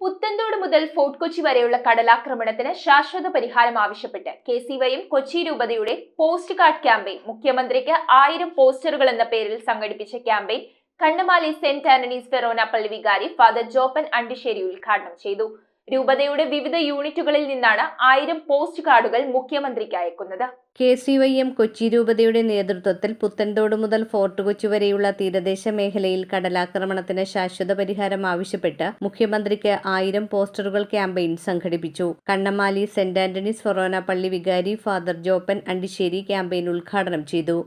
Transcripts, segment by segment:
പുത്തൻതോട് മുതൽ ഫോർട്ട് കൊച്ചി വരെയുള്ള കടലാക്രമണത്തിന് ശാശ്വത പരിഹാരം ആവശ്യപ്പെട്ട് കെസിവൈഎം കൊച്ചി രൂപതയുടെ പോസ്റ്റ് കാർഡ് ക്യാമ്പയിൻ മുഖ്യമന്ത്രിക്ക് 1000 പോസ്റ്ററുകൾ എന്ന പേരിൽ സംഘടിപ്പിച്ച campaign Kannamaly Saint Antony's forane പള്ളി വികാരി ഫാദർ ജോപ്പൻ അണ്ടിശ്ശേരി ഉദ്ഘാടനം ചെയ്തു. രൂപതയുടെ വിവിധ യൂണിറ്റുകളിൽ നിന്നാണ് 1000 പോസ്റ്റ് കാർഡുകൾ മുഖ്യമന്ത്രിക്ക് അയക്കുന്നത്. കെസിവൈഎം കൊച്ചി രൂപതയുടെ നേതൃത്വത്തിൽ പുത്തൻതോട് മുതൽ ഫോർട്ട് കൊച്ചി വരെയുള്ള തീരദേശ മേഖലയിൽ കടലാക്രമണത്തിന് ശാശ്വത പരിഹാരം ആവശ്യപ്പെട്ട് മുഖ്യമന്ത്രിക്ക് 1000 പോസ്റ്ററുകൾ ക്യാമ്പയിൻ സംഘടിപ്പിച്ചു. കണ്ണമാലി സെന്റ് ആന്റണീസ് ഫെറോന പള്ളി വികാരി ഫാദർ ജോപ്പൻ അണ്ടിശ്ശേരി ക്യാമ്പയിൻ ഉദ്ഘാടനം ചെയ്തു.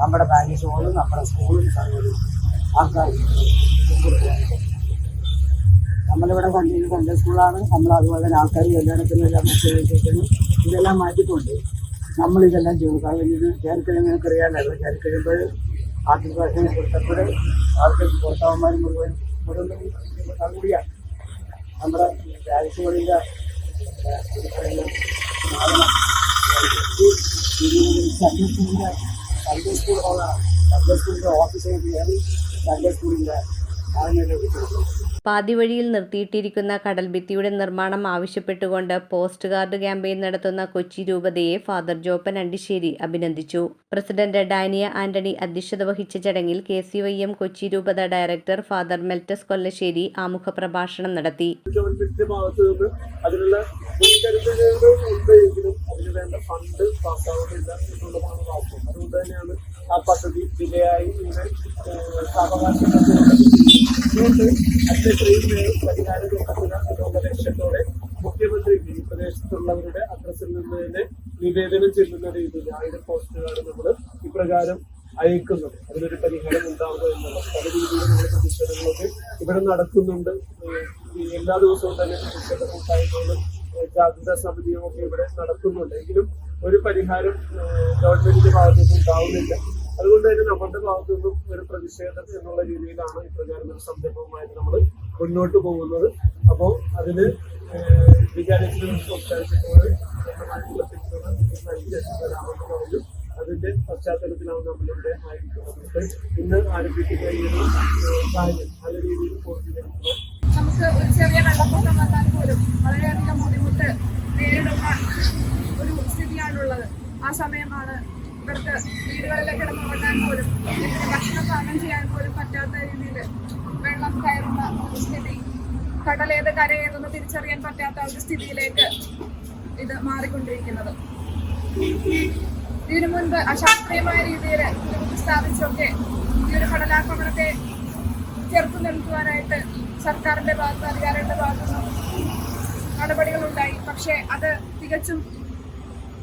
നമ്മുടെ പാരീസുകളും നമ്മുടെ സ്കൂളും ആൾക്കാർ നമ്മളിവിടെ സൺഡേ സ്കൂളാണ്. നമ്മൾ അതുപോലെ തന്നെ ആൾക്കാർ കല്യാണത്തിനും എല്ലാം നിശ്ചയിച്ചിരിക്കുന്നു. ഇതെല്ലാം മാറ്റിക്കൊണ്ട് നമ്മളിതെല്ലാം ചെയ്തു. കാരണം ചേർക്കഴിഞ്ഞ് നിനക്കറിയാമല്ലോ, ചേർക്കഴിയുമ്പോൾ ആർട്ടിഫിഷ്യനെ കൊടുത്തപ്പോൾ ആൾക്ക് പുറത്താവന്മാരും മുഴുവൻ കൂടിയാണ് നമ്മുടെ പാരീസുകളിലെ സൺഡേ സ്കൂളിൻ്റെ ഓഫീസിലേക്ക് കയറി സൺഡേ സ്കൂളിൻ്റെ പാതിവഴിയിൽ നിർത്തിയിട്ടിരിക്കുന്ന കടൽഭിത്തിയുടെ നിർമ്മാണം ആവശ്യപ്പെട്ടുകൊണ്ട് പോസ്റ്റ് കാർഡ് ക്യാമ്പയിൻ നടത്തുന്ന കൊച്ചി രൂപതയെ ഫാദർ ജോപ്പൻ അണ്ടിശ്ശേരി അഭിനന്ദിച്ചു. പ്രസിഡന്റ് ഡാനിയ ആന്റണി അധ്യക്ഷത വഹിച്ച ചടങ്ങിൽ കെസിവൈഎം കൊച്ചി രൂപത ഡയറക്ടർ ഫാദർ മെൽറ്റസ് കൊല്ലശ്ശേരി ആമുഖ പ്രഭാഷണം നടത്തി. അതുകൊണ്ട് തന്നെയാണ് ആ പദ്ധതി ഡിലേയായി ഇങ്ങനെ പരിഹാരം എന്നുള്ള ലക്ഷ്യത്തോടെ മുഖ്യമന്ത്രിക്ക് ഈ പ്രദേശത്തുള്ളവരുടെ അഡ്രസ്സിൽ നിന്ന് തന്നെ നിവേദനം ചെല്ലുന്ന രീതിയിൽ 1000 പോസ്റ്റുകളാണ് നമ്മൾ ഇപ്രകാരം അയക്കുന്നത്. അതിനൊരു പരിഹാരം ഉണ്ടാവുക എന്നുള്ള പല രീതിയിലുള്ള പ്രതിഷേധങ്ങളൊക്കെ ഇവിടെ നടക്കുന്നുണ്ട്. എല്ലാ ദിവസവും തന്നെ പ്രതിഷേധ കൂട്ടായ്മകളും ജാഗ്രതാ സമിതിയും ഒക്കെ ഇവിടെ നടക്കുന്നുണ്ട്. എങ്കിലും ഒരു പരിഹാരം ഗവൺമെന്റിന്റെ ഭാഗത്തുനിന്നും ഉണ്ടാവുന്നില്ല. അതുകൊണ്ട് തന്നെ നമ്മുടെ ഭാഗത്തുനിന്നും ഒരു പ്രതിഷേധം എന്നുള്ള രീതിയിലാണ് ഇപ്രകാരം ഒരു സംരംഭവുമായിട്ട് നമ്മൾ മുന്നോട്ട് പോകുന്നത്. അപ്പോൾ അതിന് വികാരത്തിന് സംസാരിച്ചപ്പോൾ പറഞ്ഞു. അതിന്റെ പശ്ചാത്തലത്തിലാണ് നമ്മളിവിടെ ആയിരിക്കുന്നത്. ഇന്ന് ആരംഭിക്കുന്ന ഈ ഒരു കാര്യം നല്ല രീതിയിൽ പൂർത്തീകരിക്കുക. നമുക്ക് ഒരു ചെറിയ വെള്ളപ്പൊക്കം വന്നാൽ പോലും വളരെയധികം ബുദ്ധിമുട്ട് നേരിടുന്ന ഒരു സ്ഥിതിയാണുള്ളത്. ആ സമയമാണ് ഇവർക്ക് വീടുകളിലേക്ക് കിടന്നുറങ്ങാൻ പോലും ഭക്ഷണം പാകം ചെയ്യാൻ പോലും പറ്റാത്ത രീതിയിൽ വെള്ളം കയറുന്ന ഒരു സ്ഥിതി, കടലേത് കരയേതെന്ന് തിരിച്ചറിയാൻ പറ്റാത്ത ഒരു സ്ഥിതിയിലേക്ക് ഇത് മാറിക്കൊണ്ടിരിക്കുന്നത്. ഇതിനു മുൻപ് അശാസ്ത്രീയമായ രീതിയിൽ സ്ഥാപിച്ചൊക്കെ ഈ ഒരു കടലാക്രമണത്തെ ചെറുത്തു നിൽക്കുവാനായിട്ട് സർക്കാരിന്റെ ഭാഗത്ത് അധികാരികളുടെ ഭാഗത്തുനിന്നും നടപടികളുണ്ടായി. പക്ഷേ അത് തികച്ചും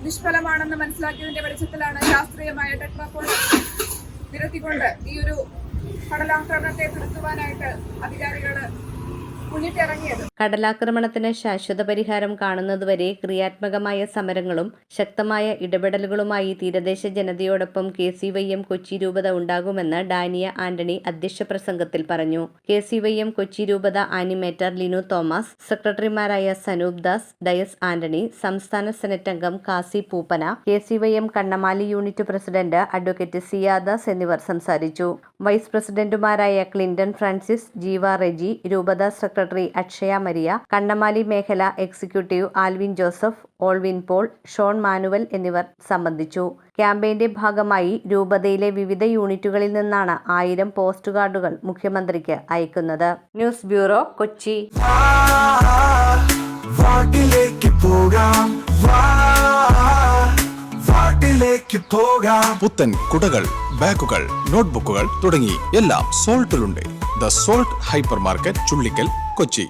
നിഷ്ഫലമാണെന്ന് മനസ്സിലാക്കിയതിന്റെ വെളിച്ചത്തിലാണ് ശാസ്ത്രീയമായ ടെട്രാപോൾ നിരത്തിക്കൊണ്ട് ഈ ഒരു കടലാക്രമണത്തെ നിർത്തുവാനായിട്ട് അധികാരികൾ മുന്നിട്ടിറങ്ങിയത്. കടലാക്രമണത്തിന് ശാശ്വത പരിഹാരം കാണുന്നതുവരെ ക്രിയാത്മകമായ സമരങ്ങളും ശക്തമായ ഇടപെടലുകളുമായി തീരദേശ ജനതയോടൊപ്പം കെസിവൈഎം കൊച്ചി രൂപത ഉണ്ടാകുമെന്ന് ഡാനിയ ആന്റണി അധ്യക്ഷ പ്രസംഗത്തിൽ പറഞ്ഞു. കെസിവൈഎം കൊച്ചി രൂപത ആനിമേറ്റർ ലിനു തോമസ്, സെക്രട്ടറിമാരായ സനൂപ് ദാസ്, ഡയസ് ആന്റണി, സംസ്ഥാന സെനറ്റ് അംഗം Kasi പൂപ്പന, കെസിവൈഎം Kannamaly unit president advocate സിയാദാസ് എന്നിവർ സംസാരിച്ചു. വൈസ് പ്രസിഡന്റുമാരായ ക്ലിന്റൺ ഫ്രാൻസിസ്, ജീവ റെജി, രൂപത സെക്രട്ടറി അക്ഷയ മരിയ, കണ്ണമാലി മേഖല എക്സിക്യൂട്ടീവ് ആൽവിൻ ജോസഫ്, ഓൾവിൻ പോൾ, ഷോൺ മാനുവൽ എന്നിവർ സംബന്ധിച്ചു. ക്യാമ്പയിന്റെ ഭാഗമായി രൂപതയിലെ വിവിധ യൂണിറ്റുകളിൽ നിന്നാണ് 1000 പോസ്റ്റ് കാർഡുകൾ മുഖ്യമന്ത്രിക്ക് അയക്കുന്നത്. News bureau, Kochi. പുത്തൻ കുടകൾ, ബാഗുകൾ, നോട്ട്ബുക്കുകൾ തുടങ്ങി എല്ലാം സോൾട്ടിലുണ്ട്. The salt hypermarket, Chullickal, Kochi.